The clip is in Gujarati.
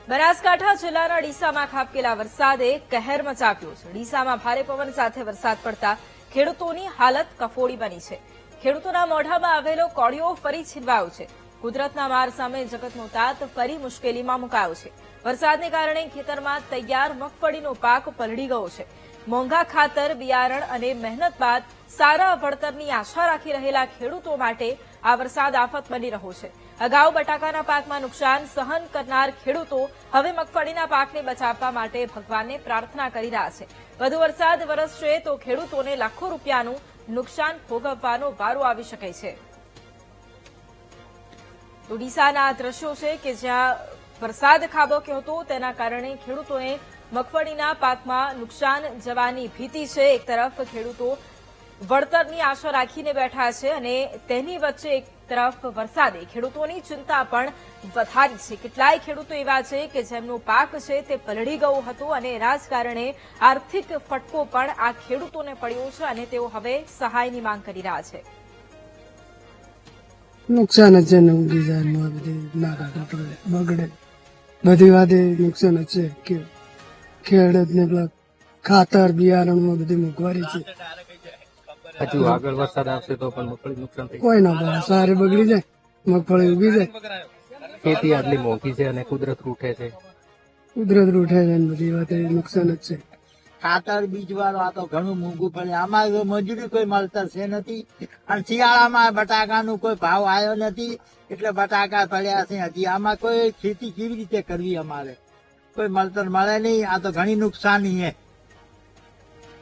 બનાસકાંઠા જિલ્લાના ડીસામાં ખાબકેલા વરસાદે કહેર મચાવ્યો છે। ડીસામાં ભારે પવન સાથે વરસાદ પડતા ખેડૂતોની હાલત કફોડી બની છે। ખેડૂતોના મોઢામાં આવેલો કોળિયો ફરી છીનવાયો છે। કુદરતના માર સામે જગતનો તાત ફરી મુશ્કેલીમાં મુકાયો છે। વરસાદને કારણે ખેતરમાં તૈયાર મગફળીનો પાક પલળી ગયો છે। મોંઘા ખાતર, બિયારણ અને મહેનત બાદ સારા વળતરની આશા રાખી રહેલા ખેડૂતો માટે આ વરસાદ આફત બની રહ્યો છે। અગાઉ બટાકાના પાકમાં નુકસાન સહન કરનાર ખેડૂતો હવે મગફળીના પાકને બચાવવા માટે ભગવાનને પ્રાર્થના કરી રહ્યા છે। વધુ વરસાદ વરસશે તો ખેડૂતોને લાખો રૂપિયાનું નુકસાન ભોગવવાનો વારો આવી શકે છે। ડીસાના આ દ્રશ્યો છે કે જ્યાં વરસાદ ખાબક્યો હતો તેના કારણે ખેડૂતોને મગફળીના પાકમાં નુકસાન જવાની ભીતિ છે। એક તરફ ખેડૂતો વળતરની આશા રાખીને બેઠા છે અને તેની વચ્ચે એક તરફ વરસાદે ખેડૂતોની ચિંતા પણ વધારી છે। કેટલાય ખેડૂતો એવા છે કે જેમનો પાક છે તે પલળી ગયો હતો અને એના જ કારણે આર્થિક ફટકો પણ આ ખેડૂતોને પડ્યો છે અને તેઓ હવે સહાયની માંગ કરી રહ્યા છે। નુકસાન જ છે ને ઉગી જાય બધી નાખા બગડે બધી વાતે નુકસાન જ છે કે ખેડૂતને ખાતર બિયારણમાં બધી મોંઘવારી છે। હજુ આગળ વરસાદ આવશે તો પણ મગફળી નુકસાન થઈ કોઈ ના પડે સારી બગડી જાય મગફળી ઉગી જાય। ખેતી આટલી મોંઘી છે અને કુદરત રૂઠે છે। કુદરત રૂઠે છે બધી વાતે નુકસાન જ છે। ખાતર બીજ વાળો આ તો ઘણું મોંઘું પડે। આમાં મજૂરી કોઈ મળતર છે નથી અને શિયાળામાં બટાકાનું કોઈ ભાવ આવ્યો નથી એટલે બટાકા પડ્યા છે। હજી આમાં કોઈ ખેતી કેવી રીતે કરવી, અમારે કોઈ મળતર મળે નહીં। આ તો ઘણી નુકસાની છે।